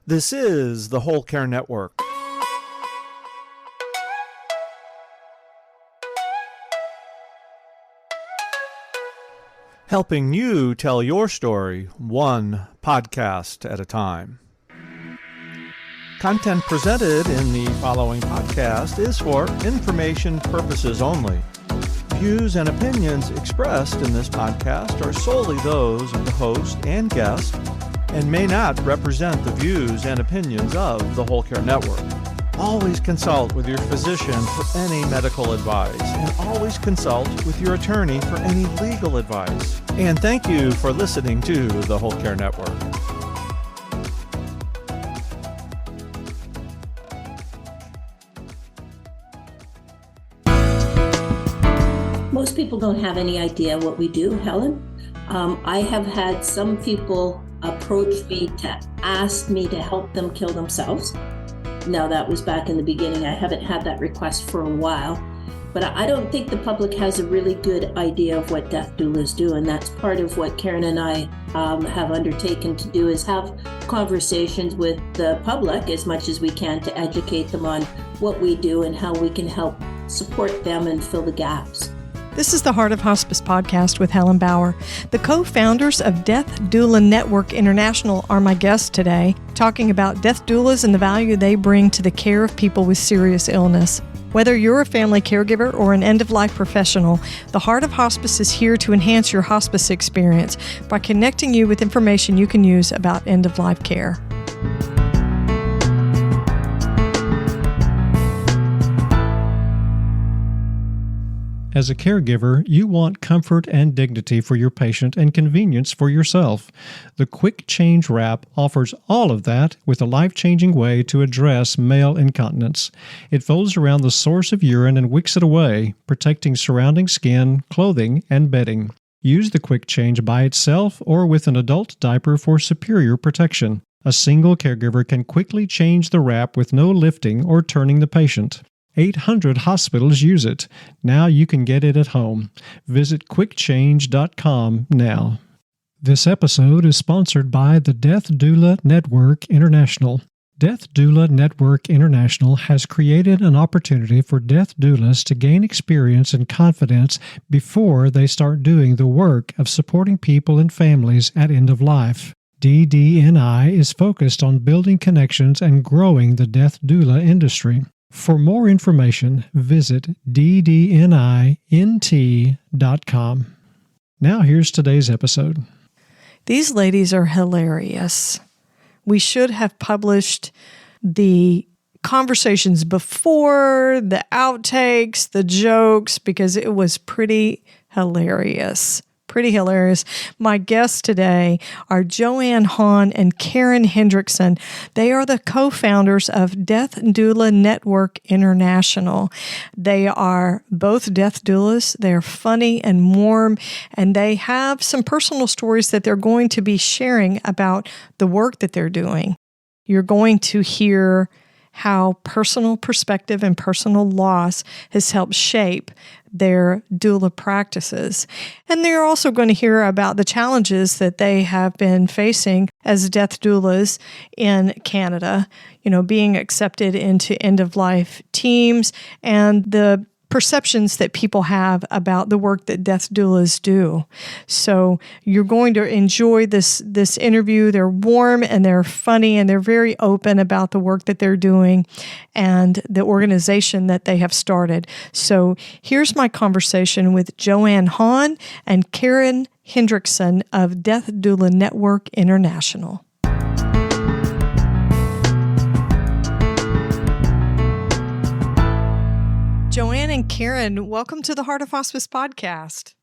This is the Whole Care Network. Helping you tell your story one podcast at a time. Content presented in the following podcast is for information purposes only. Views and opinions expressed in this podcast are solely those of the host and guest and may not represent the views and opinions of the Whole Care Network. Always consult with your physician for any medical advice, and always consult with your attorney for any legal advice. And thank you for listening to the Whole Care Network. Most people don't have any idea what we do, Helen. I have had some people approach me to ask me to help them kill themselves. Now, that was back in the beginning. I haven't had that request for a while, but I don't think the public has a really good idea of what death doulas do, and that's part of what Karen and I have undertaken to do, is have conversations with the public as much as we can to educate them on what we do and how we can help support them and fill the gaps. This is the Heart of Hospice podcast with Helen Bauer. The co-founders of Death Doula Network International are my guests today, talking about death doulas and the value they bring to the care of people with serious illness. Whether you're a family caregiver or an end-of-life professional, the Heart of Hospice is here to enhance your hospice experience by connecting you with information you can use about end-of-life care. As a caregiver, you want comfort and dignity for your patient and convenience for yourself. The Quick Change Wrap offers all of that with a life-changing way to address male incontinence. It folds around the source of urine and wicks it away, protecting surrounding skin, clothing, and bedding. Use the Quick Change by itself or with an adult diaper for superior protection. A single caregiver can quickly change the wrap with no lifting or turning the patient. 800 hospitals use it. Now you can get it at home. Visit quickchange.com now. This episode is sponsored by the Death Doula Network International. Death Doula Network International has created an opportunity for death doulas to gain experience and confidence before they start doing the work of supporting people and families at end of life. DDNI is focused on building connections and growing the death doula industry. For more information, visit ddnint.com. Now here's today's episode. These ladies are hilarious. We should have published the conversations before, the outtakes, the jokes, because it was pretty hilarious. My guests today are Joanne Haun and Karen Henderickson. They are the co-founders of Death Doula Network International. They are both death doulas. They're funny and warm, and they have some personal stories that they're going to be sharing about the work that they're doing. You're going to hear how personal perspective and personal loss has helped shape their doula practices. And they're also going to hear about the challenges that they have been facing as death doulas in Canada, being accepted into end-of-life teams and the perceptions that people have about the work that death doulas do. So you're going to enjoy this interview. They're warm and they're funny and they're very open about the work that they're doing and the organization that they have started. So here's my conversation with Joanne Haun and Karen Henderickson of Death Doula Network International. Joanne and Karen, welcome to the Heart of Hospice podcast.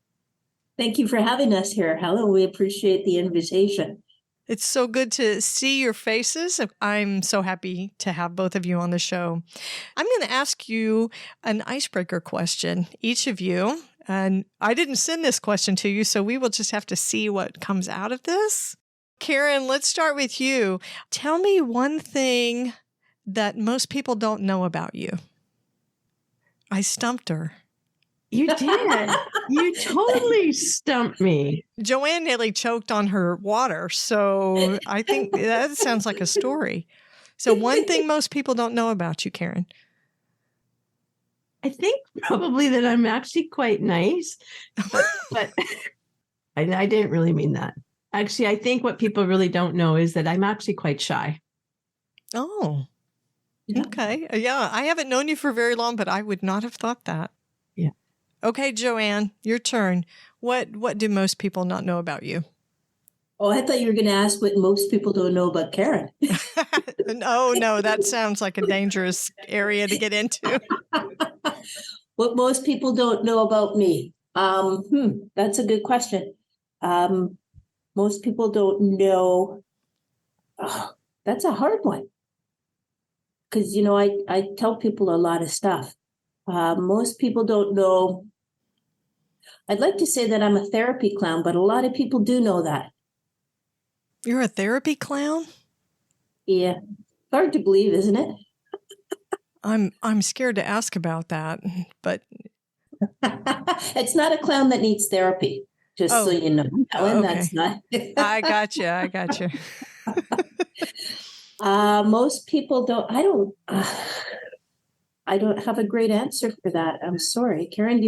Thank you for having us here, Helen. We appreciate the invitation. It's so good to see your faces. I'm so happy to have both of you on the show. I'm going to ask you an icebreaker question, each of you. And I didn't send this question to you, so we will just have to see what comes out of this. Karen, let's start with you. Tell me one thing that most people don't know about you. I stumped her. You did. You totally stumped me. Joanne nearly choked on her water. So I think that sounds like a story. So one thing most people don't know about you, Karen. I think probably that I'm actually quite nice, but I didn't really mean that. Actually, I think what people really don't know is that I'm actually quite shy. Oh, Yeah. okay. Yeah, I haven't known you for very long, but I would not have thought that. Yeah. Okay, Joanne, your turn. What do most people not know about you? Oh, I thought you were going to ask what most people don't know about Karen. No, that sounds like a dangerous area to get into. What most people don't know about me. That's a good question. Most people don't know. Oh, that's a hard one. Because, I tell people a lot of stuff. Most people don't know. I'd like to say that I'm a therapy clown, but a lot of people do know that. You're a therapy clown? Yeah. Hard to believe, isn't it? I'm scared to ask about that, but It's not a clown that needs therapy, just so you know. Helen, okay. that's not. I got you. Most people don't. I don't have a great answer for that. I'm sorry, Karen.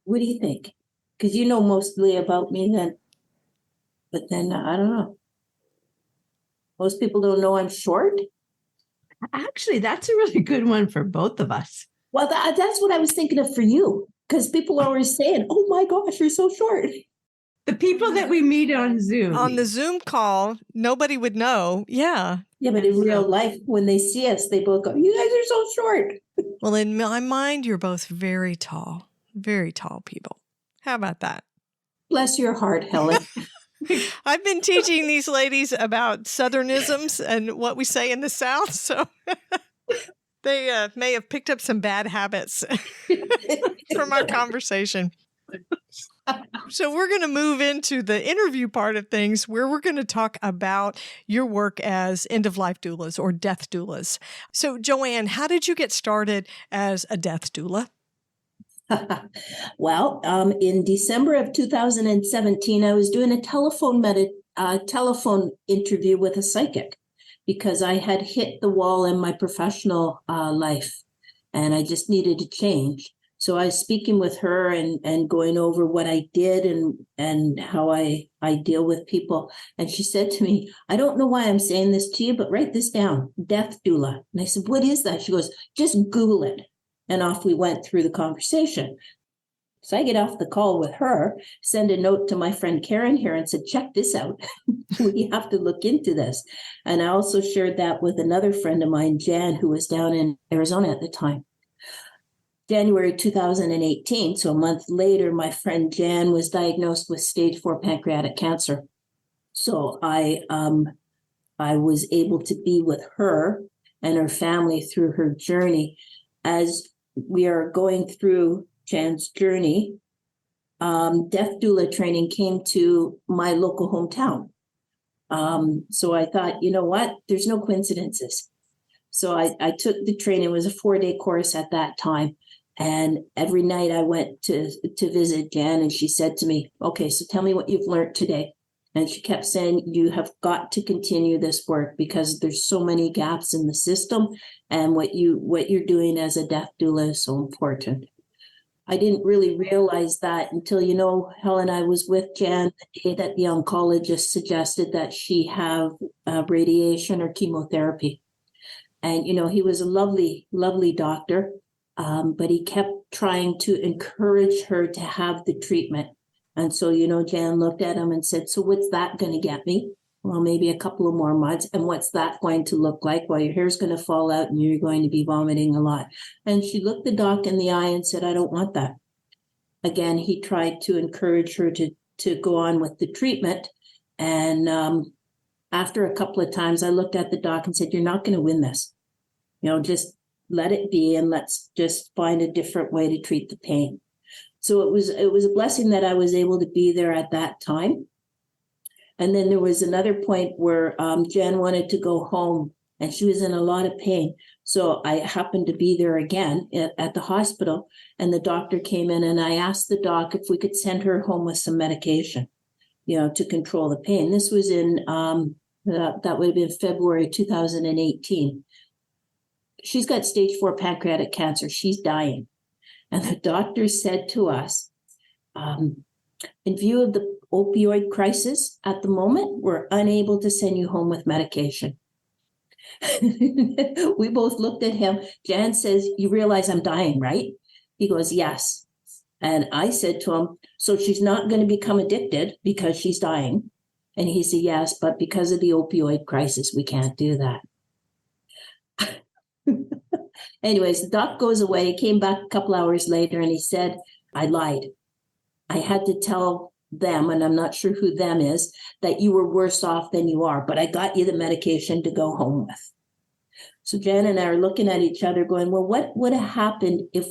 What do you think? Because you know mostly about me, but then I don't know. Most people don't know I'm short. Actually, that's a really good one for both of us. Well, that's what I was thinking of for you, because people are always saying, "Oh my gosh, you're so short." The people that we meet on Zoom. On the Zoom call, nobody would know. Yeah. Yeah, but in real life, when they see us, they both go, "You guys are so short." Well, in my mind, you're both very tall people. How about that? Bless your heart, Helen. I've been teaching these ladies about Southernisms and what we say in the South, so they may have picked up some bad habits from our conversation. So we're going to move into the interview part of things, where we're going to talk about your work as end-of-life doulas or death doulas. So, Joanne, how did you get started as a death doula? Well, in December of 2017, I was doing a telephone interview with a psychic because I had hit the wall in my professional life and I just needed to change. So I was speaking with her and going over what I did and how I deal with people. And she said to me, "I don't know why I'm saying this to you, but write this down, death doula." And I said, "What is that?" She goes, "Just Google it." And off we went through the conversation. So I get off the call with her, send a note to my friend Karen here and said, "Check this out. We have to look into this." And I also shared that with another friend of mine, Jan, who was down in Arizona at the time. January 2018, so a month later, my friend Jan was diagnosed with stage 4 pancreatic cancer. So I was able to be with her and her family through her journey. As we are going through Jan's journey, death doula training came to my local hometown. So I thought, you know what? There's no coincidences. So I took the training. It was a 4-day course at that time. And every night I went to visit Jan, and she said to me, "Okay, so tell me what you've learned today." And she kept saying, "You have got to continue this work because there's so many gaps in the system, and what you're doing as a death doula is so important." I didn't really realize that until, Helen, I was with Jan the day that the oncologist suggested that she have radiation or chemotherapy. And, he was a lovely, lovely doctor, but he kept trying to encourage her to have the treatment. And so, Jan looked at him and said, "So what's that going to get me?" "Well, maybe a couple of more months." "And what's that going to look like?" "Well, your hair's going to fall out and you're going to be vomiting a lot." And she looked the doc in the eye and said, "I don't want that." Again, he tried to encourage her to go on with the treatment. And after a couple of times, I looked at the doc and said, "You're not going to win this. Just let it be, and let's just find a different way to treat the pain." So it was a blessing that I was able to be there at that time. And then there was another point where Jan wanted to go home and she was in a lot of pain. So I happened to be there again at the hospital, and the doctor came in, and I asked the doc if we could send her home with some medication, to control the pain. This was in, that would have been February 2018. She's got stage 4 pancreatic cancer. She's dying. And the doctor said to us, in view of the opioid crisis at the moment, we're unable to send you home with medication. We both looked at him. Jan says, "You realize I'm dying, right?" He goes, "Yes." And I said to him, "So she's not going to become addicted because she's dying?" And he said, "Yes, but because of the opioid crisis, we can't do that." Anyways, the doc goes away. He came back a couple hours later, and he said, "I lied. I had to tell them, and I'm not sure who them is, that you were worse off than you are, but I got you the medication to go home with." So Jan and I are looking at each other going, well, what would have happened if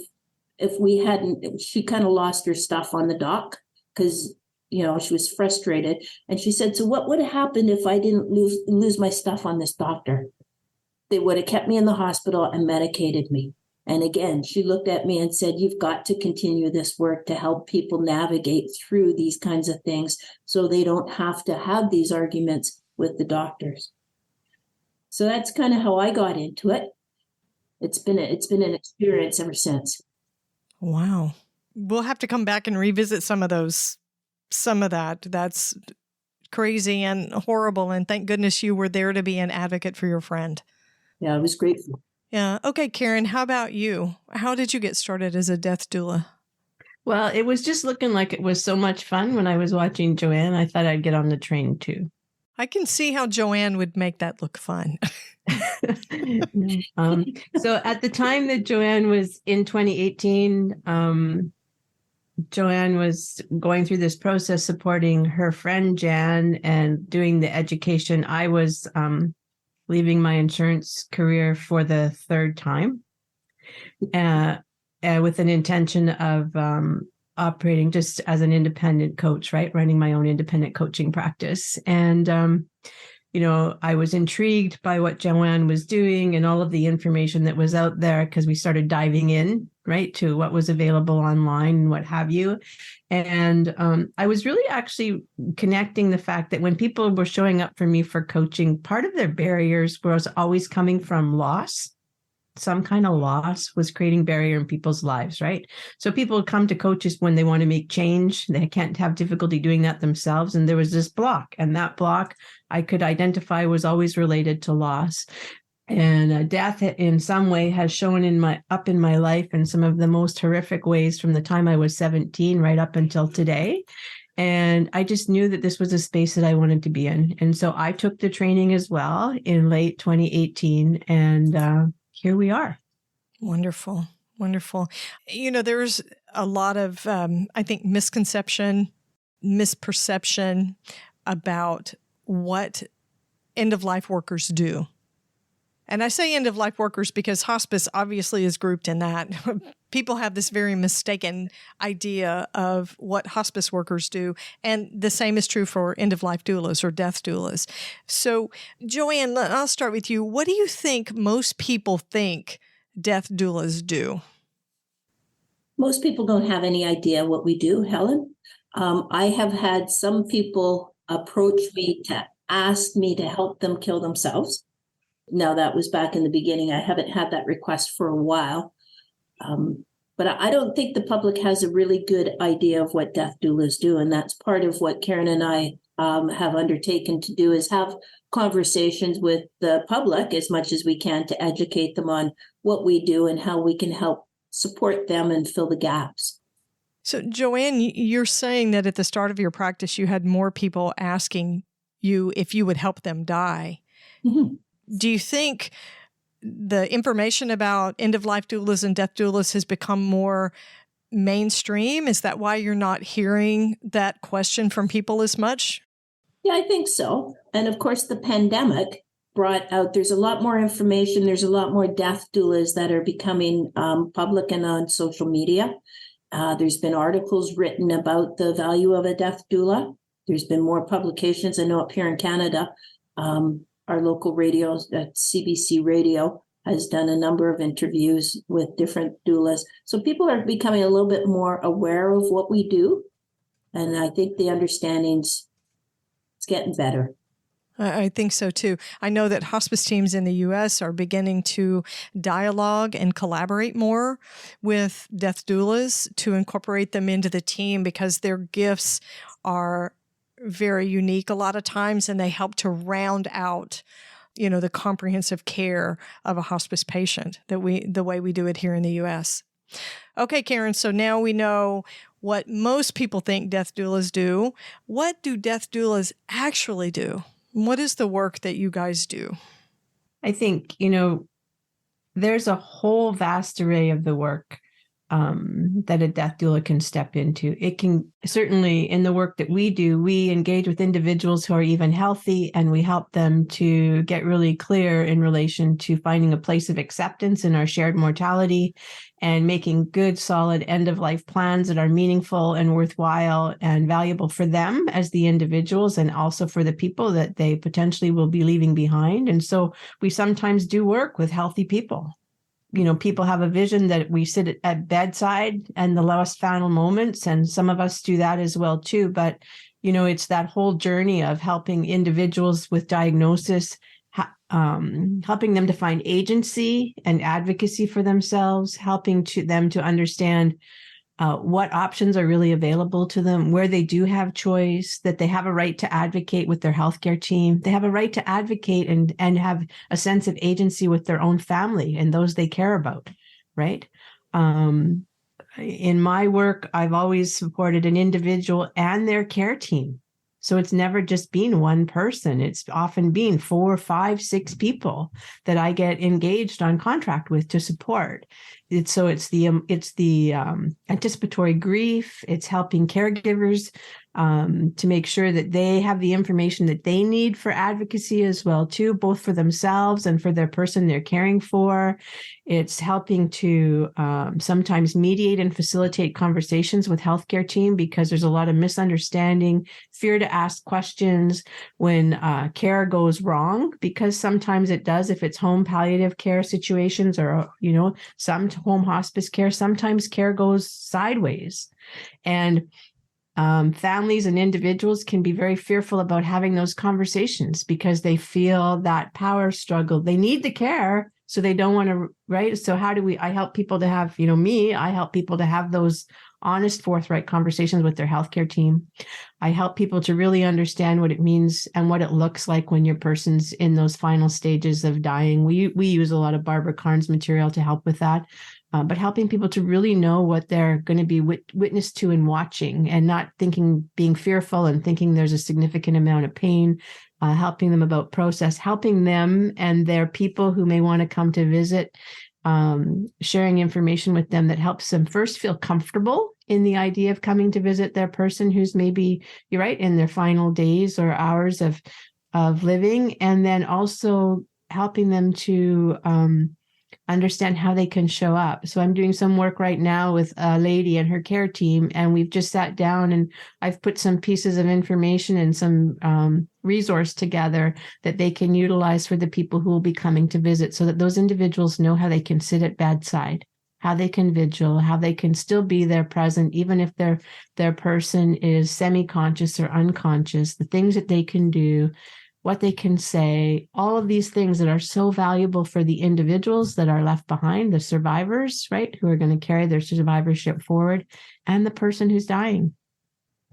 we hadn't, she kind of lost her stuff on the dock because, she was frustrated. And she said, "So what would have happened if I didn't lose my stuff on this doctor? They would have kept me in the hospital and medicated me." And again, she looked at me and said, "You've got to continue this work to help people navigate through these kinds of things so they don't have to have these arguments with the doctors." So that's kind of how I got into it. It's been an experience ever since. Wow. We'll have to come back and revisit some of that. That's crazy and horrible. And thank goodness you were there to be an advocate for your friend. Yeah, I was grateful. Yeah. Okay, Karen, how about you? How did you get started as a death doula? Well, it was just looking like it was so much fun when I was watching Joanne. I thought I'd get on the train too. I can see how Joanne would make that look fun. So at the time that Joanne was in 2018, Joanne was going through this process supporting her friend Jan and doing the education. I was leaving my insurance career for the third time with an intention of operating just as an independent coach, right? Running my own independent coaching practice. And, I was intrigued by what Joanne was doing and all of the information that was out there because we started diving in, right, to what was available online and what have you. And I was really actually connecting the fact that when people were showing up for me for coaching, part of their barriers was always coming from loss. Some kind of loss was creating barrier in people's lives, right? So people come to coaches when they want to make change. They can't have difficulty doing that themselves. And there was this block, and that block I could identify was always related to loss. And death in some way has shown up in my life in some of the most horrific ways from the time I was 17 right up until today. And I just knew that this was a space that I wanted to be in. And so I took the training as well in late 2018. And here we are. Wonderful. Wonderful. There's a lot of, I think, misperception about what end-of-life workers do. And I say end-of-life workers because hospice obviously is grouped in that. People have this very mistaken idea of what hospice workers do. And the same is true for end-of-life doulas or death doulas. So, Joanne, I'll start with you. What do you think most people think death doulas do? Most people don't have any idea what we do, Helen. I have had some people approach me to ask me to help them kill themselves. Now, that was back in the beginning. I haven't had that request for a while. But I don't think the public has a really good idea of what death doulas do. And that's part of what Karen and I have undertaken to do, is have conversations with the public as much as we can to educate them on what we do and how we can help support them and fill the gaps. So, Joanne, you're saying that at the start of your practice, you had more people asking you if you would help them die. Mm-hmm. Do you think the information about end-of-life doulas and death doulas has become more mainstream? Is that why you're not hearing that question from people as much? Yeah, I think so. And of course, the pandemic brought out, there's a lot more information. There's a lot more death doulas that are becoming public and on social media. There's been articles written about the value of a death doula. There's been more publications. I know up here in Canada, our local radios, that CBC radio has done a number of interviews with different doulas. So people are becoming a little bit more aware of what we do. And I think the understanding's it's getting better. I think so too. I know that hospice teams in the U.S. are beginning to dialogue and collaborate more with death doulas to incorporate them into the team because their gifts are very unique a lot of times, and they help to round out, the comprehensive care of a hospice patient the way we do it here in the U.S. Okay, Karen, so now we know what most people think death doulas do. What do death doulas actually do? What is the work that you guys do? I think, there's a whole vast array of the work that a death doula can step into. It can certainly, in the work that we do, we engage with individuals who are even healthy, and we help them to get really clear in relation to finding a place of acceptance in our shared mortality and making good, solid end-of-life plans that are meaningful and worthwhile and valuable for them as the individuals and also for the people that they potentially will be leaving behind. And so we sometimes do work with healthy people. People have a vision that we sit at bedside and the last final moments, and some of us do that as well too. But, it's that whole journey of helping individuals with diagnosis, helping them to find agency and advocacy for themselves, helping them to understand what options are really available to them, where they do have choice, that they have a right to advocate with their healthcare team. They have a right to advocate and have a sense of agency with their own family and those they care about, right? In my work, I've always supported an individual and their care team. So it's never just been one person. It's often been 4, 5, 6 people that I get engaged on contract with to support. It's the anticipatory grief. It's helping caregivers to make sure that they have the information that they need for advocacy as well too, both for themselves and for their person they're caring for. It's helping to sometimes mediate and facilitate conversations with healthcare team because there's a lot of misunderstanding, fear to ask questions when care goes wrong, because sometimes it does if it's home palliative care situations or, some home hospice care, sometimes care goes sideways. And families and individuals can be very fearful about having those conversations because they feel that power struggle. They need the care, so they don't want to, right? So I help people to have, I help people to have those honest, forthright conversations with their healthcare team. I help people to really understand what it means and what it looks like when your person's in those final stages of dying. We use a lot of Barbara Carnes material to help with that. But helping people to really know what they're going to be witness to and watching, and not being fearful and thinking there's a significant amount of pain, helping them about process, helping them and their people who may want to come to visit, sharing information with them that helps them first feel comfortable in the idea of coming to visit their person who's maybe, you're right, in their final days or hours of living, and then also helping them to understand how they can show up. So I'm doing some work right now with a lady and her care team, and we've just sat down and I've put some pieces of information and some resource together that they can utilize for the people who will be coming to visit, so that those individuals know how they can sit at bedside, how they can vigil, how they can still be there present, even if their person is semi-conscious or unconscious, the things that they can do, what they can say, all of these things that are so valuable for the individuals that are left behind, the survivors, right, who are going to carry their survivorship forward, and the person who's dying.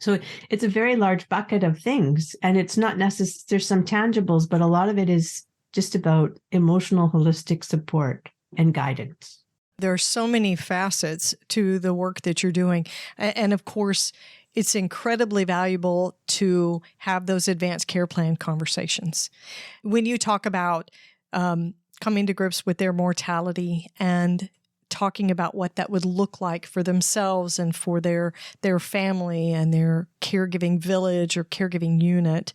So it's a very large bucket of things, and it's not necessary. There's some tangibles, but a lot of it is just about emotional, holistic support and guidance. There are so many facets to the work that you're doing. And of course, it's incredibly valuable to have those advanced care plan conversations. When you talk about coming to grips with their mortality and talking about what that would look like for themselves and for their family and their caregiving village or caregiving unit,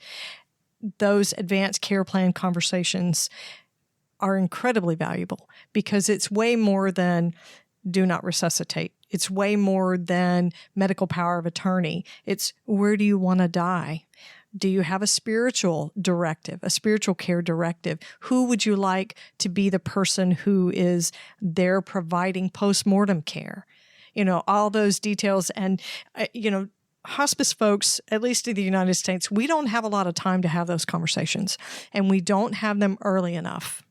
those advanced care plan conversations are incredibly valuable because it's way more than do not resuscitate. It's way more than medical power of attorney. It's where do you want to die? Do you have a spiritual directive, a spiritual care directive? Who would you like to be the person who is there providing postmortem care? All those details. And, hospice folks, at least in the United States, we don't have a lot of time to have those conversations, and we don't have them early enough.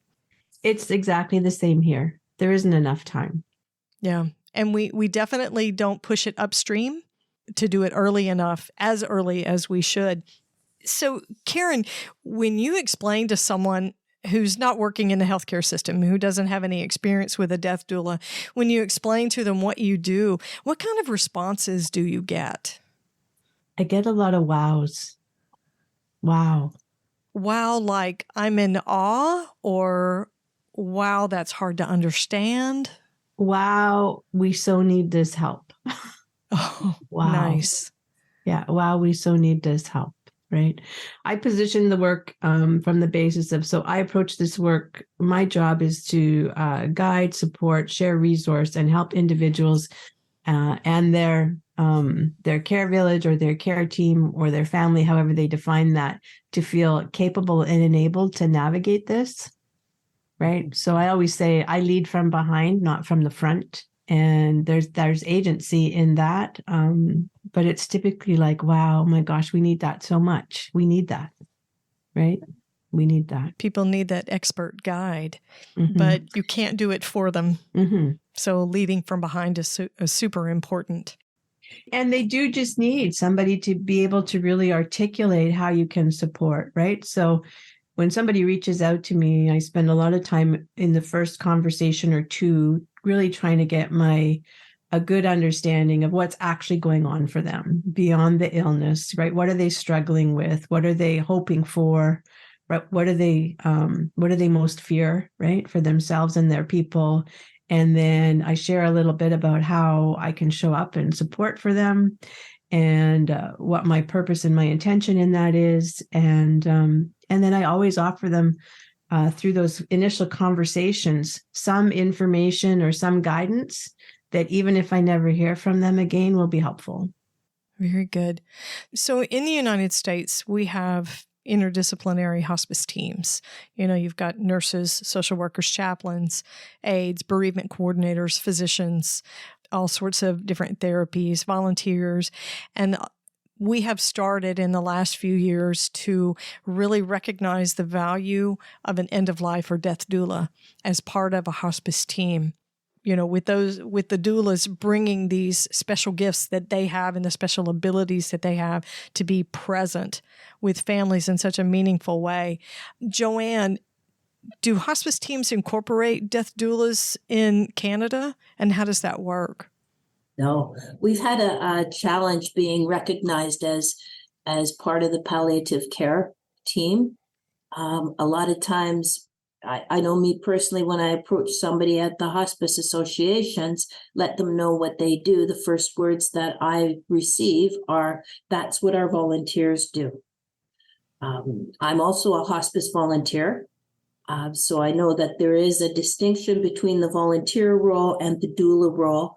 It's exactly the same here. There isn't enough time. Yeah. And we definitely don't push it upstream to do it early enough, as early as we should. So, Karen, when you explain to someone who's not working in the healthcare system, who doesn't have any experience with a death doula, when you explain to them what you do, what kind of responses do you get? I get a lot of wows. Wow. Wow, like I'm in awe, or wow, that's hard to understand? Wow, we so need this help. Oh, wow. Nice. Yeah, wow, we so need this help, right? I position the work from the basis of, so I approach this work, my job is to guide, support, share resource, and help individuals and their care village or their care team or their family, however they define that, to feel capable and enabled to navigate this, right? So I always say I lead from behind, not from the front. And there's agency in that. But it's typically like, wow, my gosh, we need that so much. We need that, right? We need that. People need that expert guide, but you can't do it for them. So leading from behind is super important. And they do just need somebody to be able to really articulate how you can support, right? So when somebody reaches out to me, I spend a lot of time in the first conversation or two really trying to get a good understanding of what's actually going on for them beyond the illness, right? What are they struggling with? What are they hoping for? Right? What do they most fear, right? For themselves and their people. And then I share a little bit about how I can show up and support for them, and what my purpose and my intention in that is. And then I always offer them through those initial conversations some information or some guidance that even if I never hear from them again will be helpful. Very good. So in the United States, we have interdisciplinary hospice teams. You've got nurses, social workers, chaplains, aides, bereavement coordinators, physicians, all sorts of different therapies, volunteers. And we have started in the last few years to really recognize the value of an end-of-life or death doula as part of a hospice team. With the doulas bringing these special gifts that they have and the special abilities that they have to be present with families in such a meaningful way. Joanne, do hospice teams incorporate death doulas in Canada? And how does that work? No, we've had a challenge being recognized as part of the palliative care team. A lot of times, I know me personally, when I approach somebody at the hospice associations, let them know what they do, the first words that I receive are, that's what our volunteers do. I'm also a hospice volunteer. So I know that there is a distinction between the volunteer role and the doula role.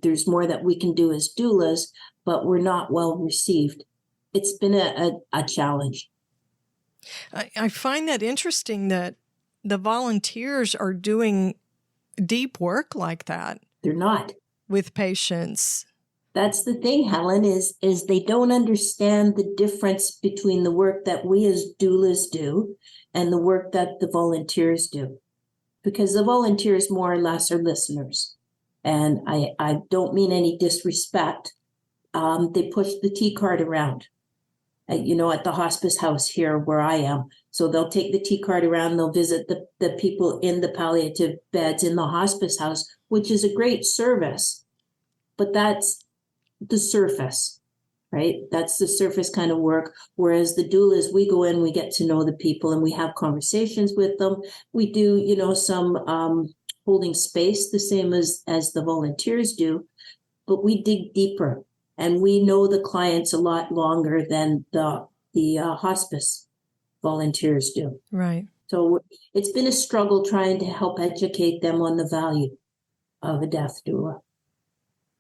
There's more that we can do as doulas, but we're not well received. It's been a challenge. I find that interesting that the volunteers are doing deep work like that. They're not. With patients. That's the thing, Helen, is they don't understand the difference between the work that we as doulas do and the work that the volunteers do. Because the volunteers more or less are listeners. And I don't mean any disrespect. They push the tea cart around. At the hospice house here where I am. So they'll take the tea cart around, they'll visit the people in the palliative beds in the hospice house, which is a great service. But that's the surface, right? That's the surface kind of work. Whereas the doulas, we go in, we get to know the people and we have conversations with them. We do, some holding space, the same as the volunteers do, but we dig deeper. And we know the clients a lot longer than the hospice volunteers do. Right. So it's been a struggle trying to help educate them on the value of a death doula.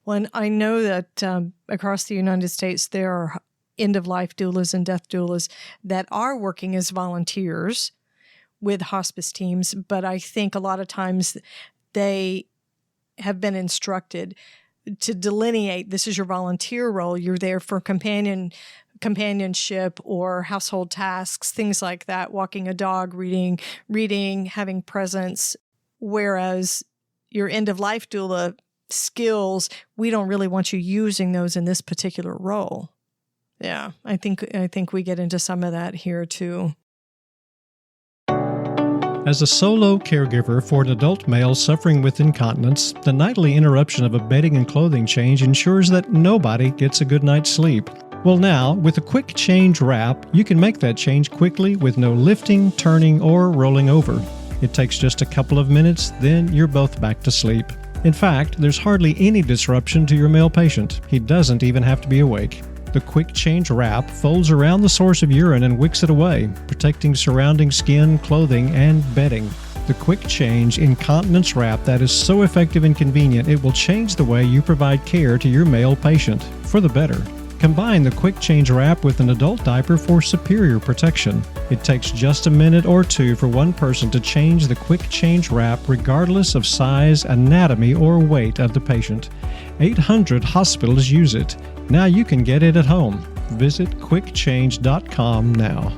Well, I know that across the United States, there are end-of-life doulas and death doulas that are working as volunteers with hospice teams, but I think a lot of times they have been instructed to delineate, this is your volunteer role. You're there for companionship or household tasks, things like that, walking a dog, reading, having presence. Whereas your end-of-life doula skills, we don't really want you using those in this particular role. Yeah, I think we get into some of that here too. As a solo caregiver for an adult male suffering with incontinence, the nightly interruption of a bedding and clothing change ensures that nobody gets a good night's sleep. Well, now, with a quick change wrap, you can make that change quickly with no lifting, turning, or rolling over. It takes just a couple of minutes, then you're both back to sleep. In fact, there's hardly any disruption to your male patient. He doesn't even have to be awake. The quick change wrap folds around the source of urine and wicks it away, protecting surrounding skin, clothing, and bedding. The quick change incontinence wrap that is so effective and convenient, it will change the way you provide care to your male patient, for the better. Combine the quick change wrap with an adult diaper for superior protection. It takes just a minute or two for one person to change the quick change wrap regardless of size, anatomy, or weight of the patient. 800 hospitals use it. Now you can get it at home. Visit quickchange.com now.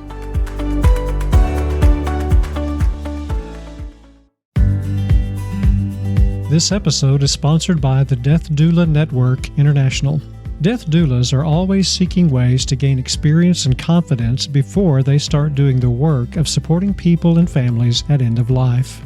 This episode is sponsored by the Death Doula Network International. Death doulas are always seeking ways to gain experience and confidence before they start doing the work of supporting people and families at end of life.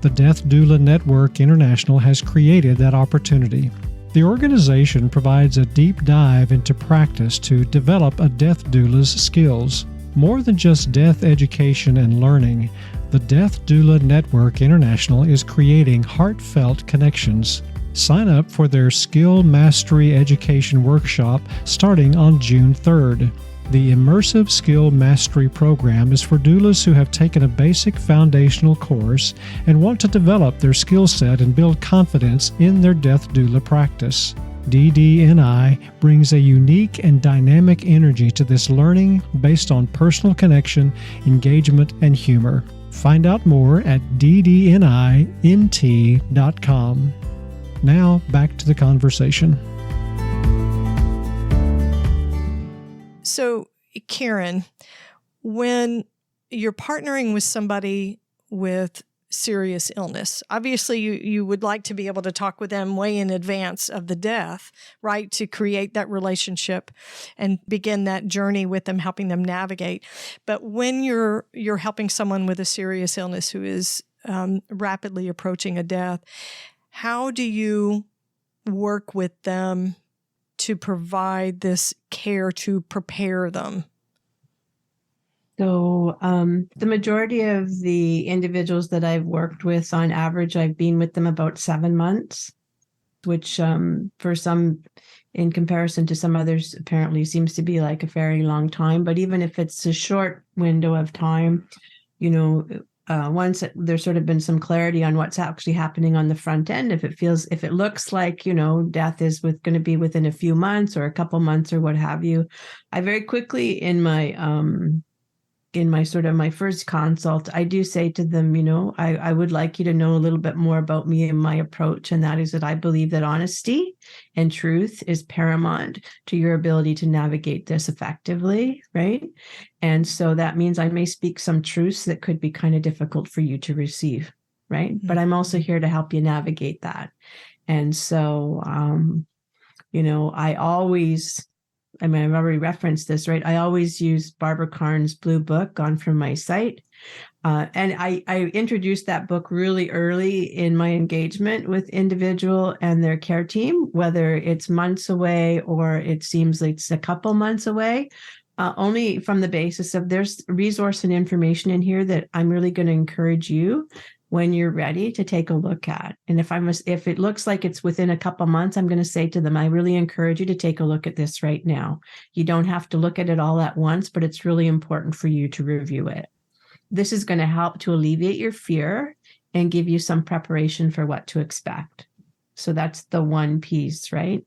The Death Doula Network International has created that opportunity. The organization provides a deep dive into practice to develop a death doula's skills. More than just death education and learning, the Death Doula Network International is creating heartfelt connections. Sign up for their Skill Mastery Education Workshop starting on June 3rd. The Immersive Skill Mastery Program is for doulas who have taken a basic foundational course and want to develop their skill set and build confidence in their death doula practice. DDNI brings a unique and dynamic energy to this learning based on personal connection, engagement, and humor. Find out more at ddnint.com. Now, back to the conversation. So, Karen, when you're partnering with somebody with serious illness, obviously you would like to be able to talk with them way in advance of the death, right? To create that relationship and begin that journey with them, helping them navigate. But when you're helping someone with a serious illness who is rapidly approaching a death, how do you work with them to provide this care to prepare them? So the majority of the individuals that I've worked with, on average, I've been with them about 7 months, which for some, in comparison to some others, apparently seems to be like a very long time. But even if it's a short window of time, once there's sort of been some clarity on what's actually happening on the front end, if it looks like, death is going to be within a few months or a couple months or what have you, I very quickly in my sort of my first consult, I do say to them, I would like you to know a little bit more about me and my approach. And that is that I believe that honesty and truth is paramount to your ability to navigate this effectively, right? And so that means I may speak some truths that could be kind of difficult for you to receive, right? Mm-hmm. But I'm also here to help you navigate that. And so, I've already referenced this, right? I always use Barbara Karn's Blue Book, Gone From My Sight. And I introduced that book really early in my engagement with individual and their care team, whether it's months away or it seems like it's a couple months away, only from the basis of there's resource and information in here that I'm really going to encourage you when you're ready to take a look at. And if it looks like it's within a couple months, I'm going to say to them, I really encourage you to take a look at this right now. You don't have to look at it all at once, but it's really important for you to review it. This is going to help to alleviate your fear and give you some preparation for what to expect. So that's the one piece, right?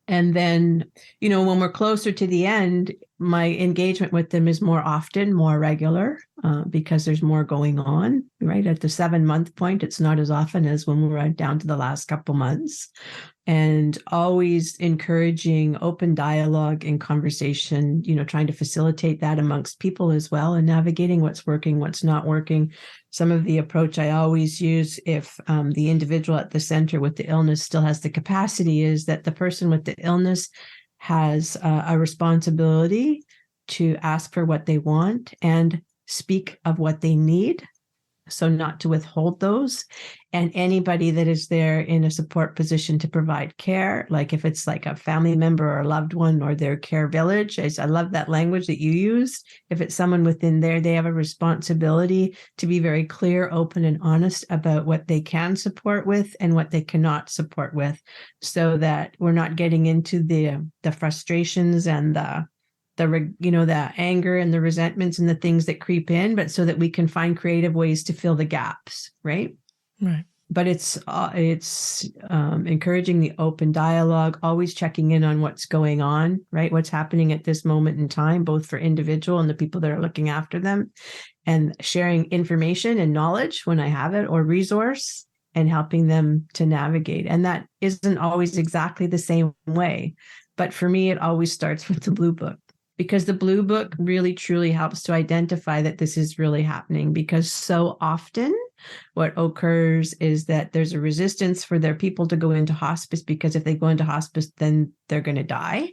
And then, when we're closer to the end, my engagement with them is more often, more regular, because there's more going on, right? At the 7-month point, it's not as often as when we're down to the last couple months. And always encouraging open dialogue and conversation, trying to facilitate that amongst people as well, and navigating what's working, what's not working. Some of the approach I always use, if the individual at the center with the illness still has the capacity, is that the person with the illness has a responsibility to ask for what they want and speak of what they need. So not to withhold those. And anybody that is there in a support position to provide care, like if it's like a family member or a loved one or their care village, I love that language that you use. If it's someone within there, they have a responsibility to be very clear, open, and honest about what they can support with and what they cannot support with, so that we're not getting into the frustrations and the anger and the resentments and the things that creep in, but so that we can find creative ways to fill the gaps, right? Right. But it's encouraging the open dialogue, always checking in on what's going on, right? What's happening at this moment in time, both for individual and the people that are looking after them, and sharing information and knowledge when I have it, or resource, and helping them to navigate. And that isn't always exactly the same way. But for me, it always starts with the Blue Book, because the Blue Book really truly helps to identify that this is really happening. Because so often what occurs is that there's a resistance for their people to go into hospice, because if they go into hospice, then they're going to die.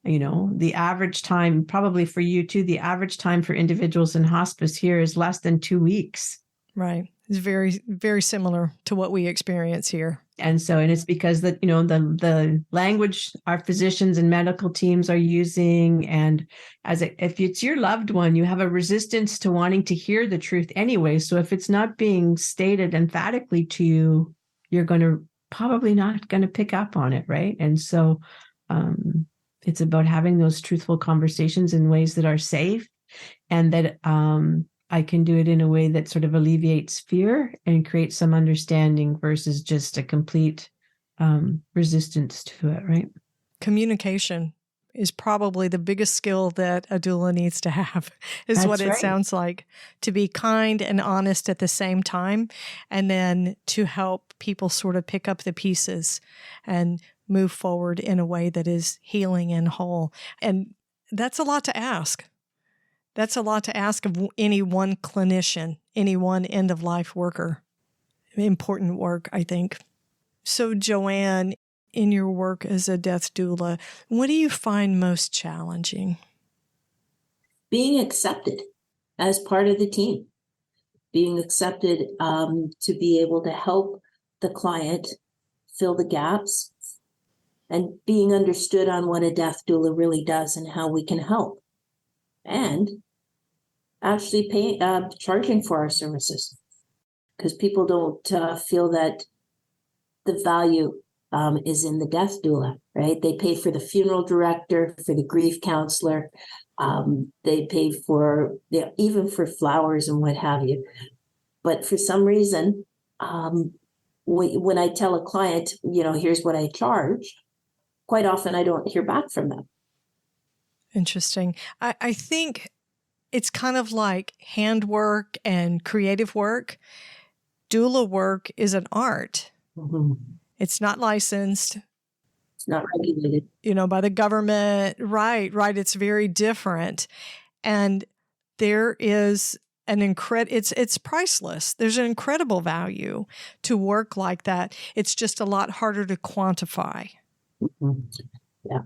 The average time, probably for you too, the average time for individuals in hospice here is less than 2 weeks. Right. It's very, very similar to what we experience here. And it's because that, the language our physicians and medical teams are using, and if it's your loved one, you have a resistance to wanting to hear the truth anyway. So if it's not being stated emphatically to you, you're probably not going to pick up on it, right? And so it's about having those truthful conversations in ways that are safe, and that I can do it in a way that sort of alleviates fear and creates some understanding, versus just a complete resistance to it, right? Communication is probably the biggest skill that a doula needs to have, is That's what it right. sounds like. To be kind and honest at the same time, and then to help people sort of pick up the pieces and move forward in a way that is healing and whole. And that's a lot to ask. That's a lot to ask of any one clinician, any one end-of-life worker. Important work, I think. So, Joanne, in your work as a death doula, what do you find most challenging? Being accepted as part of the team. Being accepted to be able to help the client fill the gaps, and being understood on what a death doula really does and how we can help. And actually charging for our services, because people don't feel that the value is in the death doula, right? They pay for the funeral director, for the grief counselor, they pay for even for flowers and what have you. But for some reason, when I tell a client, here's what I charge, quite often I don't hear back from them. Interesting. I think it's kind of like handwork and creative work. Doula work is an art. Mm-hmm. It's not licensed. It's not regulated. By the government. Right. It's very different. And there is it's priceless. There's an incredible value to work like that. It's just a lot harder to quantify. Mm-hmm. Yeah.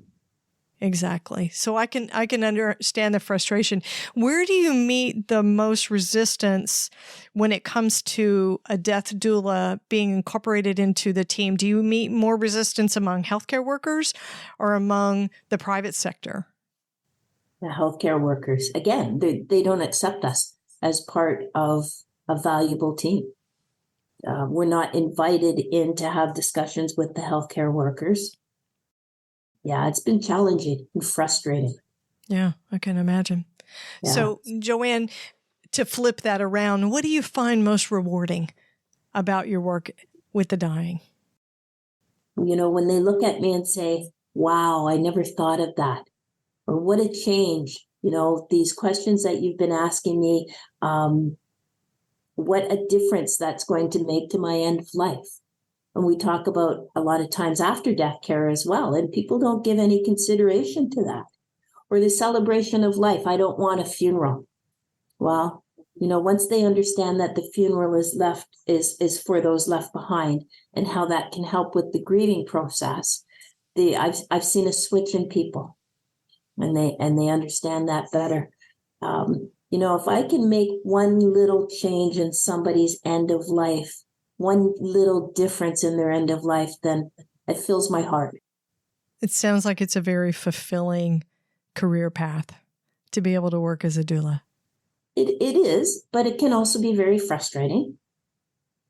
Exactly. So I can understand the frustration. Where do you meet the most resistance when it comes to a death doula being incorporated into the team? Do you meet more resistance among healthcare workers or among the private sector? The healthcare workers, again, they don't accept us as part of a valuable team. We're not invited in to have discussions with the healthcare workers. Yeah, it's been challenging and frustrating. Yeah, I can imagine. Yeah. So, Joanne, to flip that around, what do you find most rewarding about your work with the dying? When they look at me and say, wow, I never thought of that. Or what a change. These questions that you've been asking me, what a difference that's going to make to my end of life. And we talk about a lot of times after death care as well, and people don't give any consideration to that. Or the celebration of life. I don't want a funeral. Well, once they understand that the funeral is for those left behind, and how that can help with the grieving process, I've seen a switch in people, and they understand that better. If I can make one little change in somebody's end of life, one little difference in their end of life, then it fills my heart. It sounds like it's a very fulfilling career path to be able to work as a doula. It is, but it can also be very frustrating.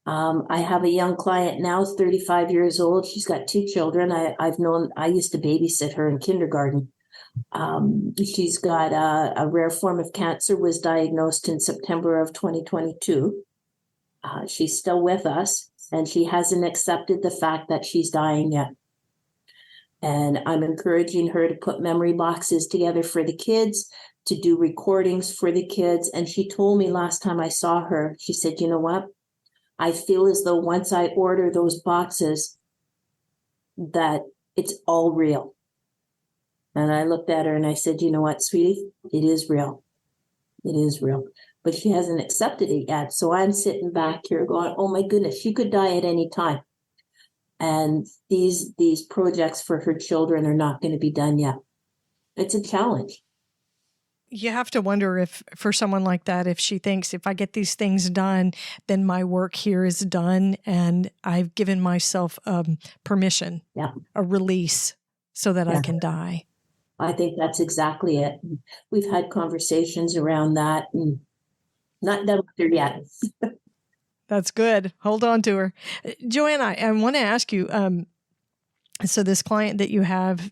I have a young client now, 35 years old. She's got 2 children. I used to babysit her in kindergarten. She's got a rare form of cancer, was diagnosed in September of 2022. She's still with us, and she hasn't accepted the fact that she's dying yet. And I'm encouraging her to put memory boxes together for the kids, to do recordings for the kids. And she told me last time I saw her, she said, you know what? I feel as though once I order those boxes, that it's all real. And I looked at her and I said, you know what, sweetie? It is real. It is real. But she hasn't accepted it yet. So I'm sitting back here going, oh my goodness, she could die at any time. And these projects for her children are not going to be done yet. It's a challenge. You have to wonder if, for someone like that, if she thinks if I get these things done, then my work here is done and I've given myself permission, a release so that I can die. I think that's exactly it. We've had conversations around that and not done with her yet. That's good. Hold on to her. Joanne, I want to ask you, so this client that you have,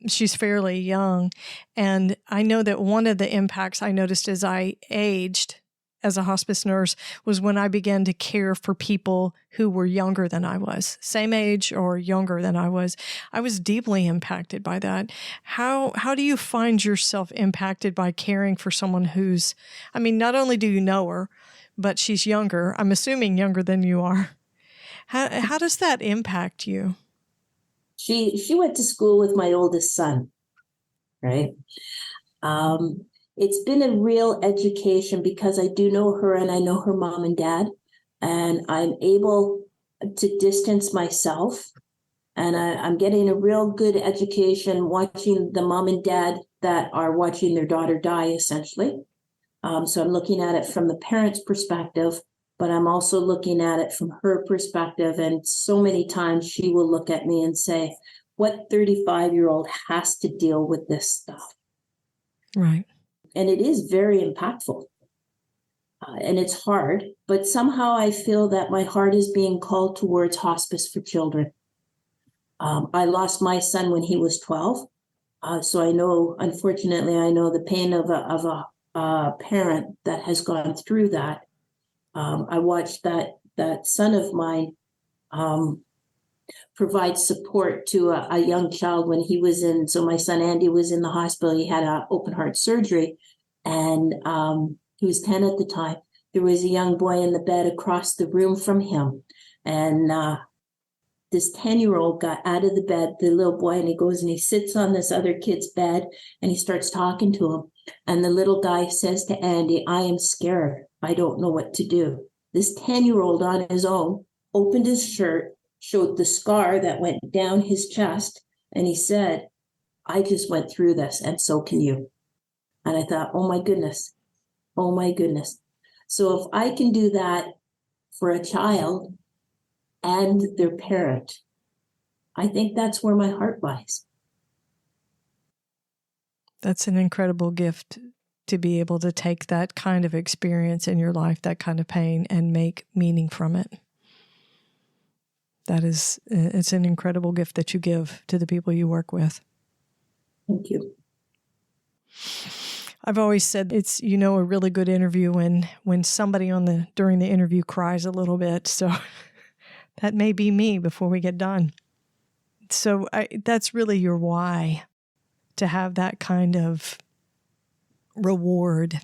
she's fairly young, and I know that one of the impacts I noticed as I aged as a hospice nurse was when I began to care for people who were younger than I was, same age or younger than I was. I was deeply impacted by that. How do you find yourself impacted by caring for someone who's, not only do you know her, but she's younger, I'm assuming younger than you are. How does that impact you? She went to school with my oldest son, right? It's been a real education because I do know her and I know her mom and dad, and I'm able to distance myself, and I'm getting a real good education watching the mom and dad that are watching their daughter die, essentially. So I'm looking at it from the parent's perspective, but I'm also looking at it from her perspective. And so many times she will look at me and say, what 35-year-old has to deal with this stuff? Right. And it is very impactful. And it's hard, but somehow I feel that my heart is being called towards hospice for children. I lost my son when he was 12. So I know, unfortunately, I know the pain of a parent that has gone through that. I watched that son of mine provide support to a young child when he was in. So my son Andy was in the hospital. He had an open heart surgery, and he was 10 at the time. There was a young boy in the bed across the room from him, and this 10-year-old got out of the bed, the little boy, and he goes and he sits on this other kid's bed and he starts talking to him. And the little guy says to Andy, I am scared. I don't know what to do. This 10-year-old on his own opened his shirt, showed the scar that went down his chest, and he said, I just went through this, and so can you. And I thought, oh my goodness. Oh my goodness. So if I can do that for a child and their parent, I think that's where my heart lies. That's an incredible gift to be able to take that kind of experience in your life, that kind of pain, and make meaning from it. It's an incredible gift that you give to the people you work with. Thank you. I've always said it's, a really good interview when somebody during the interview cries a little bit. So that may be me before we get done. So that's really your why, to have that kind of reward.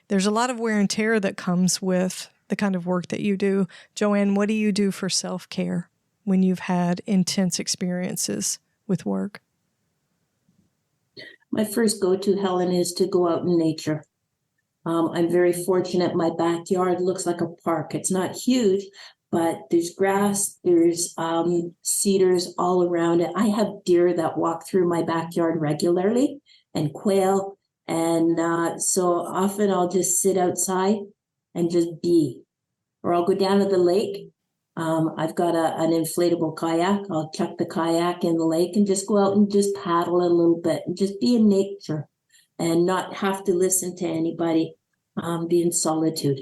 There's a lot of wear and tear that comes with the kind of work that you do. Joanne, what do you do for self-care when you've had intense experiences with work? My first go-to, Helen, is to go out in nature. I'm very fortunate. My backyard looks like a park. It's not huge, but there's grass, there's cedars all around it. I have deer that walk through my backyard regularly, and quail. And so often I'll just sit outside and just be. Or I'll go down to the lake. I've got an inflatable kayak. I'll chuck the kayak in the lake and just go out and just paddle a little bit and just be in nature and not have to listen to anybody, be in solitude.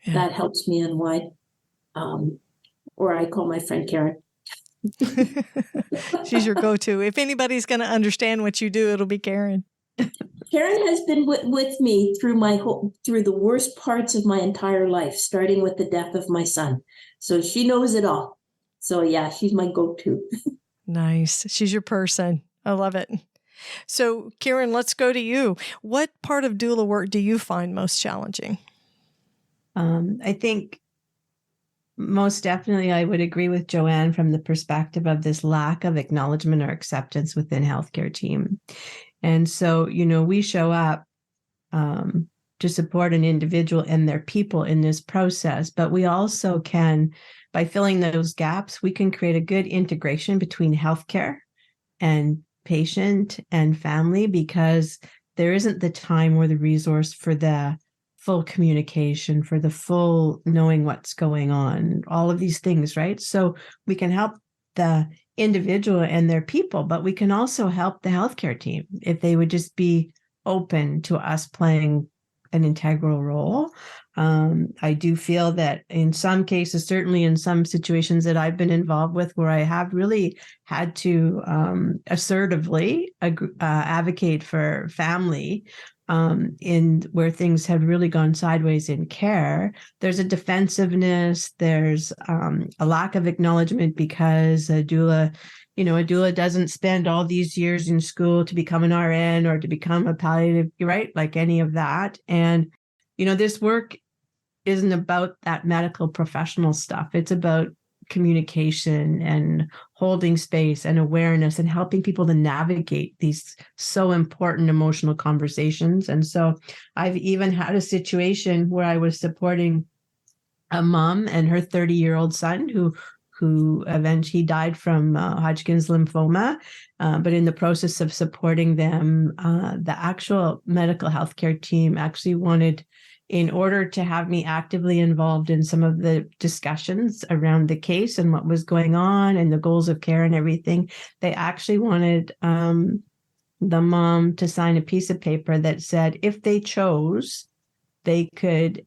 Yeah. That helps me unwind. Or I call my friend Karen. She's your go-to. If anybody's going to understand what you do, it'll be Karen. Karen has been with me through the worst parts of my entire life, starting with the death of my son. So she knows it all. So yeah, she's my go-to. Nice. She's your person. I love it. So Karen, let's go to you. What part of doula work do you find most challenging? I think most definitely I would agree with Joanne from the perspective of this lack of acknowledgement or acceptance within healthcare team. And so, we show up to support an individual and their people in this process, but we also can, by filling those gaps, we can create a good integration between healthcare and patient and family, because there isn't the time or the resource for the full communication, for the full knowing what's going on, all of these things, right? So we can help the individual and their people, but we can also help the healthcare team if they would just be open to us playing an integral role. I do feel that in some cases, certainly in some situations that I've been involved with, where I have really had to assertively advocate for family, in where things have really gone sideways in care, there's a defensiveness, there's a lack of acknowledgement because a doula doesn't spend all these years in school to become an RN or to become a palliative, right? Like any of that. And, this work isn't about that medical professional stuff. It's about communication and holding space and awareness and helping people to navigate these so important emotional conversations. And so I've even had a situation where I was supporting a mom and her 30-year-old son who eventually died from Hodgkin's lymphoma. But in the process of supporting them, the actual medical healthcare team actually wanted, in order to have me actively involved in some of the discussions around the case and what was going on and the goals of care and everything, they actually wanted the mom to sign a piece of paper that said if they chose, they could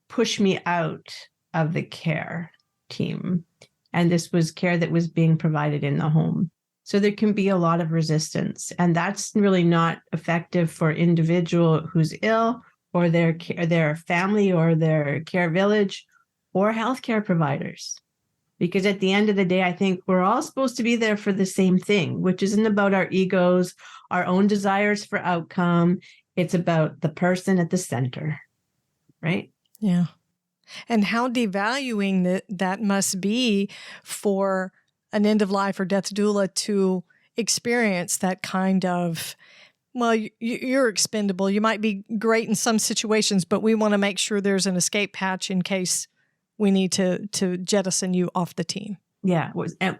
push me out of the care team. And this was care that was being provided in the home. So there can be a lot of resistance. And that's really not effective for individual who's ill, or their family or their care village or healthcare providers. Because at the end of the day, I think we're all supposed to be there for the same thing, which isn't about our egos, our own desires for outcome. It's about the person at the center, right? Yeah. And how devaluing that must be for an end-of-life or death doula to experience that kind of, well, you're expendable. You might be great in some situations, but we want to make sure there's an escape hatch in case we need to jettison you off the team. Yeah. And,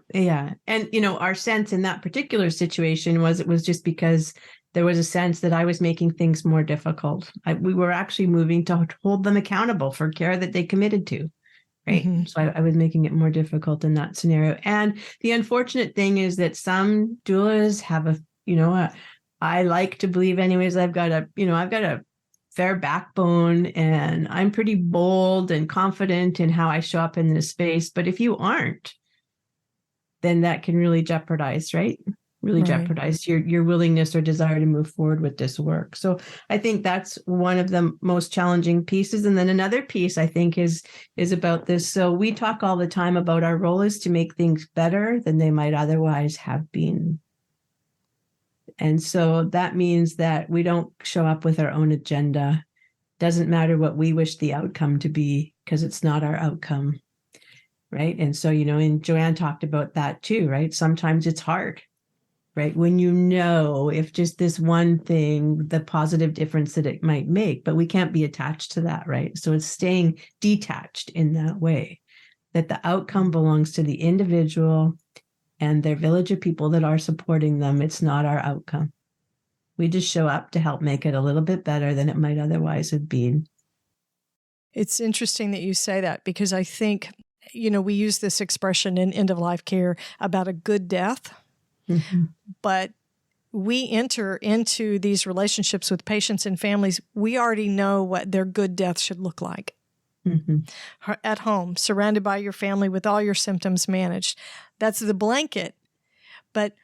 our sense in that particular situation was it was just because there was a sense that I was making things more difficult. We were actually moving to hold them accountable for care that they committed to. Right. Mm-hmm. So I was making it more difficult in that scenario. And the unfortunate thing is that some doulas have I like to believe anyways, I've got a fair backbone and I'm pretty bold and confident in how I show up in this space. But if you aren't, then that can really jeopardize, right? really Right. jeopardize your willingness or desire to move forward with this work. So I think that's one of the most challenging pieces. And then another piece I think is about this. So we talk all the time about our role is to make things better than they might otherwise have been. And so that means that we don't show up with our own agenda. Doesn't matter what we wish the outcome to be, because it's not our outcome. Right. And so, and Joanne talked about that too, right? Sometimes it's hard. Right. When if just this one thing, the positive difference that it might make, but we can't be attached to that. Right. So it's staying detached in that way, that the outcome belongs to the individual and their village of people that are supporting them. It's not our outcome. We just show up to help make it a little bit better than it might otherwise have been. It's interesting that you say that, because I think, we use this expression in end-of-life care about a good death. Mm-hmm. But we enter into these relationships with patients and families. We already know what their good death should look like. Mm-hmm. At home, surrounded by your family with all your symptoms managed. That's the blanket. But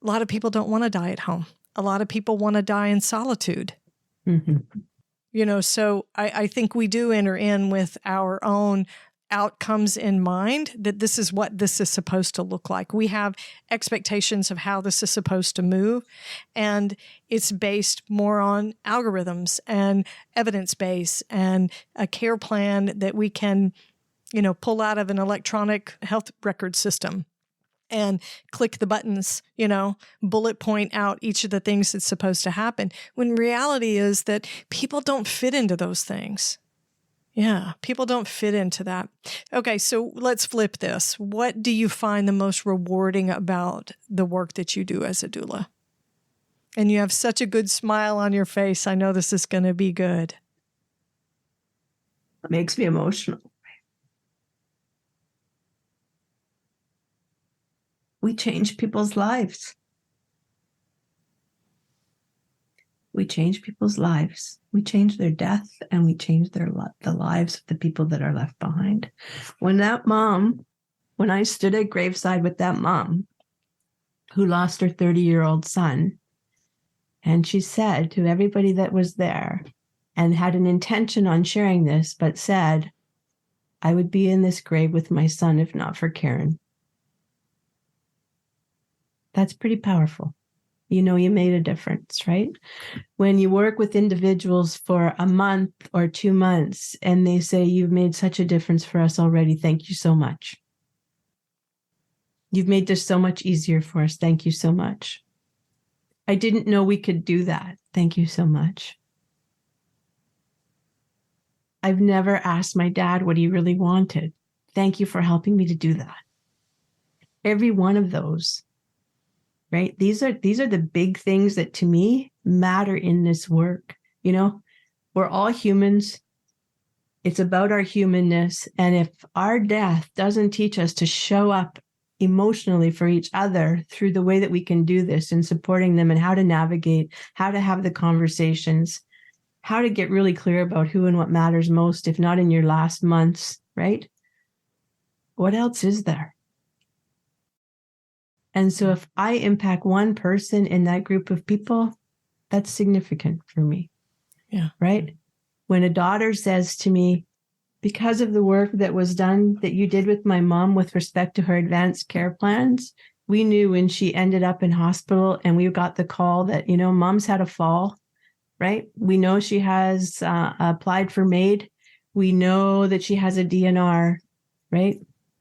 a lot of people don't want to die at home. A lot of people want to die in solitude. Mm-hmm. So I think we do enter in with our own outcomes in mind, that this is what this is supposed to look like. We have expectations of how this is supposed to move, and it's based more on algorithms and evidence base and a care plan that we can, pull out of an electronic health record system and click the buttons, bullet point out each of the things that's supposed to happen, when reality is that people don't fit into those things. Yeah, people don't fit into that. Okay, so let's flip this. What do you find the most rewarding about the work that you do as a doula? And you have such a good smile on your face. I know this is going to be good. It makes me emotional. We change people's lives. We change people's lives. We change their death, and we change the lives of the people that are left behind. When I stood at graveside with that mom who lost her 30-year-old son, and she said to everybody that was there and had an intention on sharing this, but said, I would be in this grave with my son if not for Karen. That's pretty powerful. You made a difference, right? When you work with individuals for a month or 2 months and they say, you've made such a difference for us already. Thank you so much. You've made this so much easier for us. Thank you so much. I didn't know we could do that. Thank you so much. I've never asked my dad what he really wanted. Thank you for helping me to do that. Every one of those. Right? These are the big things that to me matter in this work. We're all humans. It's about our humanness. And if our death doesn't teach us to show up emotionally for each other through the way that we can do this and supporting them and how to navigate, how to have the conversations, how to get really clear about who and what matters most, if not in your last months, right? What else is there? And so if I impact one person in that group of people, that's significant for me. Yeah. Right? When a daughter says to me, because of the work that was done that you did with my mom with respect to her advanced care plans, we knew when she ended up in hospital and we got the call that, mom's had a fall, right? We know she has applied for MAID. We know that she has a DNR, right?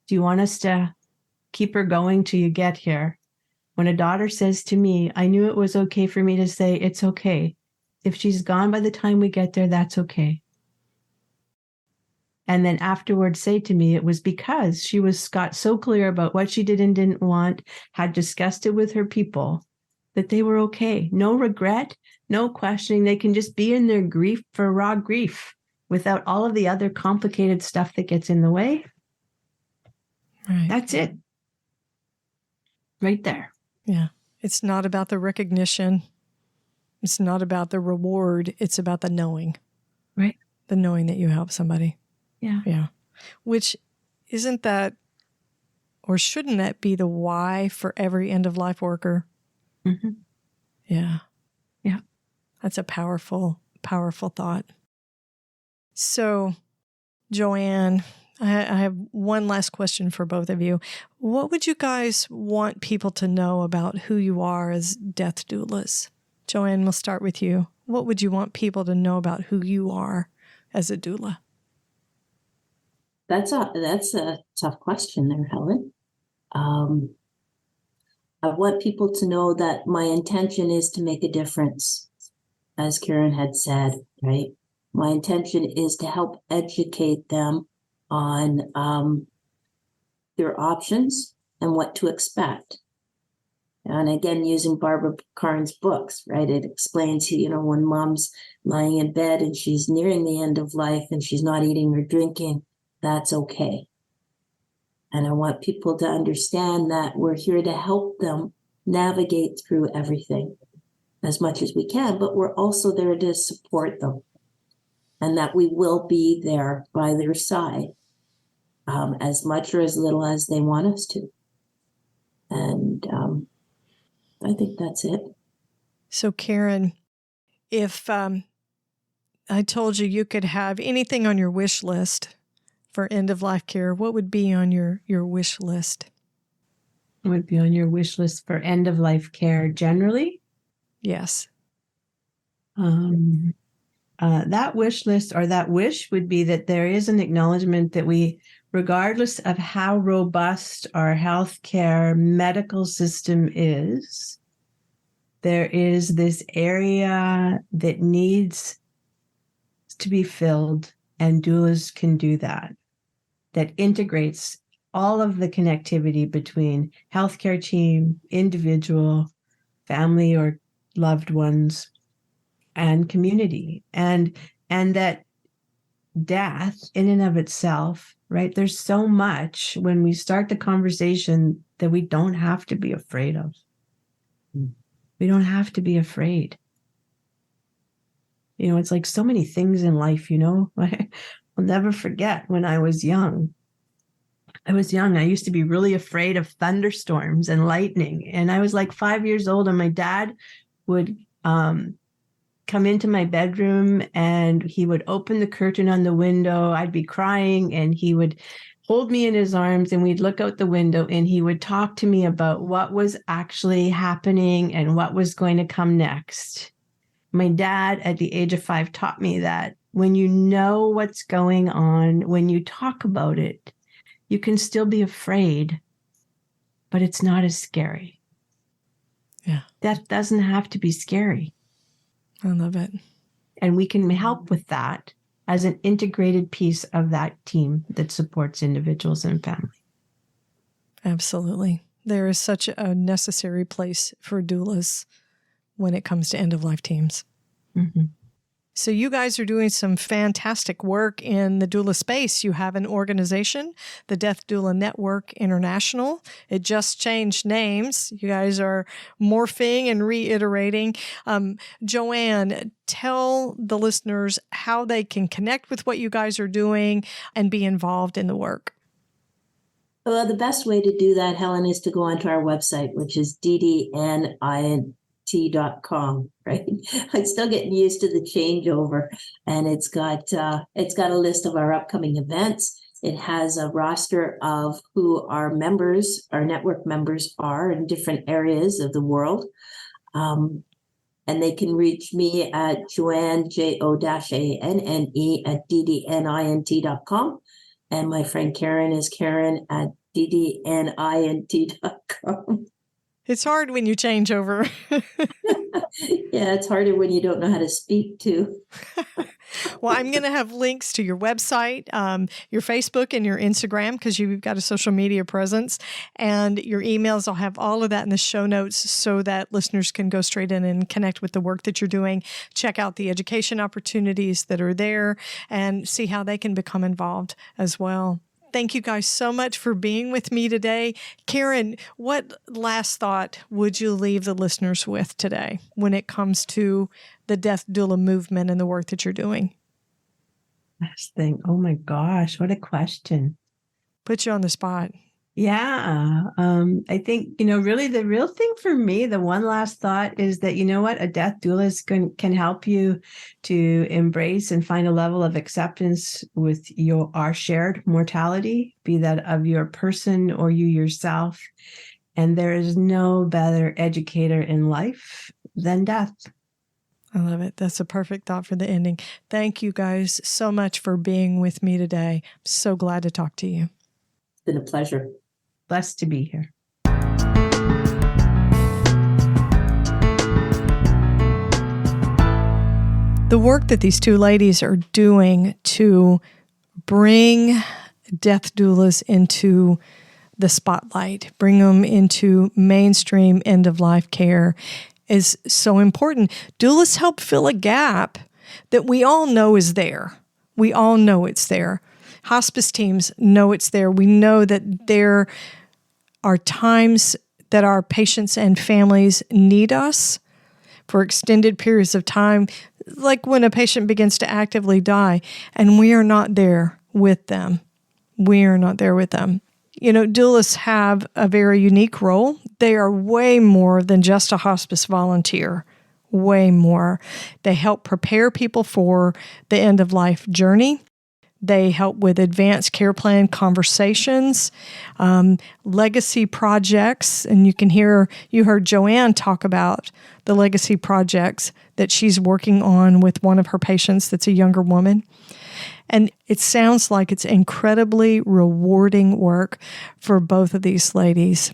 Do you want us to keep her going till you get here? When a daughter says to me, I knew it was okay for me to say, it's okay. If she's gone by the time we get there, that's okay. And then afterwards say to me, it was because she got so clear about what she did and didn't want, had discussed it with her people, that they were okay. No regret, no questioning. They can just be in their grief for raw grief without all of the other complicated stuff that gets in the way. Right. That's it. Right there. Yeah. It's not about the recognition. It's not about the reward. It's about the knowing. Right. The knowing that you help somebody. Yeah. Yeah. Which isn't that, or shouldn't that be the why for every end-of-life worker? Mm-hmm. Yeah. Yeah. That's a powerful, powerful thought. So, Joanne, I have one last question for both of you. What would you guys want people to know about who you are as death doulas? Joanne, we'll start with you. What would you want people to know about who you are as a doula? That's a tough question there, Helen. I want people to know that my intention is to make a difference, as Karen had said, right? My intention is to help educate them on their options and what to expect. And again, using Barbara Karn's books, right? It explains, when mom's lying in bed and she's nearing the end of life and she's not eating or drinking, that's okay. And I want people to understand that we're here to help them navigate through everything as much as we can, but we're also there to support them, and that we will be there by their side as much or as little as they want us to. And I think that's it. So, Karen, if I told you could have anything on your wish list for end-of-life care, what would be on your wish list? What would be on your wish list for end-of-life care generally? Yes. That wish list or that wish would be that there is an acknowledgement that we, regardless of how robust our healthcare medical system is, there is this area that needs to be filled, and doulas can do that. That integrates all of the connectivity between healthcare team, individual, family or loved ones, and community. And that death in and of itself, right? There's so much when we start the conversation that we don't have to be afraid of. We don't have to be afraid. It's like so many things in life, I'll never forget when I was young. I used to be really afraid of thunderstorms and lightning. And I was like 5 years old, and my dad would come into my bedroom and he would open the curtain on the window. I'd be crying and he would hold me in his arms and we'd look out the window and he would talk to me about what was actually happening and what was going to come next. My dad at the age of 5 taught me that when you know what's going on, when you talk about it, you can still be afraid, but it's not as scary. Yeah. That doesn't have to be scary. I love it. And we can help with that as an integrated piece of that team that supports individuals and family. Absolutely. There is such a necessary place for doulas when it comes to end-of-life teams. Mm-hmm. So you guys are doing some fantastic work in the doula space. You have an organization, the Death Doula Network International. It just changed names. You guys are morphing and reiterating. Joanne, tell the listeners how they can connect with what you guys are doing and be involved in the work. Well, the best way to do that, Helen, is to go onto our website, which is DDNI.com, right? I'm still getting used to the changeover, and it's got a list of our upcoming events. It has a roster of who our network members are in different areas of the world. And they can reach me at Joanne, JO-ANNE at DDNINT.com. And my friend Karen is Karen at DDNINT.com. It's hard when you change over. Yeah, it's harder when you don't know how to speak too. Well, I'm going to have links to your website, your Facebook and your Instagram, because you've got a social media presence, and your emails. I'll have all of that in the show notes so that listeners can go straight in and connect with the work that you're doing, check out the education opportunities that are there, and see how they can become involved as well. Thank you guys so much for being with me today. Karen, what last thought would you leave the listeners with today when it comes to the Death Doula movement and the work that you're doing? Last thing. Oh my gosh, what a question. Put you on the spot. Yeah. I think, really the real thing for me, the one last thought is that, a death doula can help you to embrace and find a level of acceptance with our shared mortality, be that of your person or you yourself. And there is no better educator in life than death. I love it. That's a perfect thought for the ending. Thank you guys so much for being with me today. I'm so glad to talk to you. It's been a pleasure. Blessed to be here. The work that these two ladies are doing to bring death doulas into the spotlight, bring them into mainstream end-of-life care is so important. Doulas help fill a gap that we all know is there. We all know it's there. Hospice teams know it's there. We know that there are times that our patients and families need us for extended periods of time, like when a patient begins to actively die, and we are not there with them. We are not there with them. Doulas have a very unique role. They are way more than just a hospice volunteer, way more. They help prepare people for the end-of-life journey. They help with advanced care plan conversations, legacy projects, and you heard Joanne talk about the legacy projects that she's working on with one of her patients that's a younger woman. And it sounds like it's incredibly rewarding work for both of these ladies.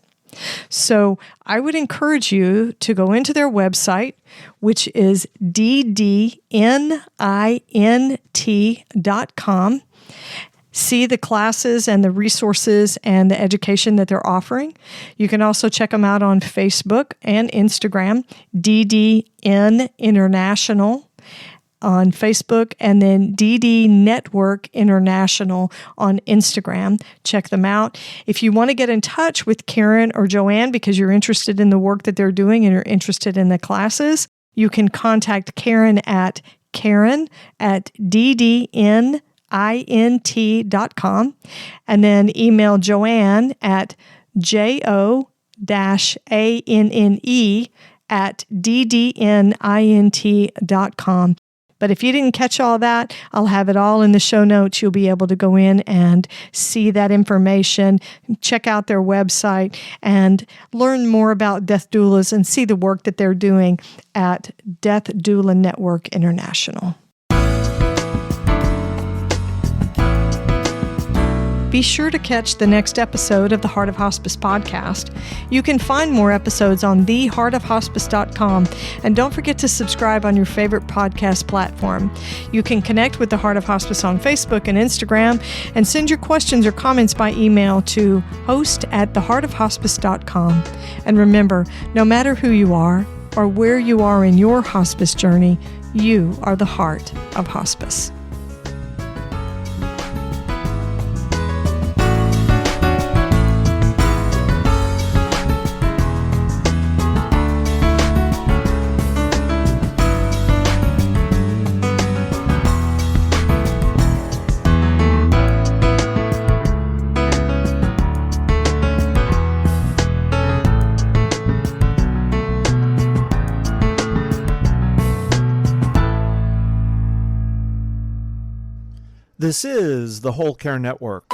So I would encourage you to go into their website, which is DDNINT.com. See the classes and the resources and the education that they're offering. You can also check them out on Facebook and Instagram, DDN International on Facebook, and then DD Network International on Instagram. Check them out. If you want to get in touch with Karen or Joanne because you're interested in the work that they're doing and you're interested in the classes, you can contact Karen at ddnint.com and then email Joanne at jo-anne@ddnint.com. But if you didn't catch all that, I'll have it all in the show notes. You'll be able to go in and see that information, check out their website, and learn more about death doulas and see the work that they're doing at Death Doula Network International. Be sure to catch the next episode of the Heart of Hospice podcast. You can find more episodes on theheartofhospice.com, and don't forget to subscribe on your favorite podcast platform. You can connect with the Heart of Hospice on Facebook and Instagram, and send your questions or comments by email to host@theheartofhospice.com. And remember, no matter who you are or where you are in your hospice journey, you are the heart of hospice. This is the Whole Care Network.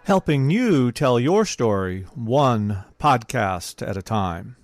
Helping you tell your story one podcast at a time.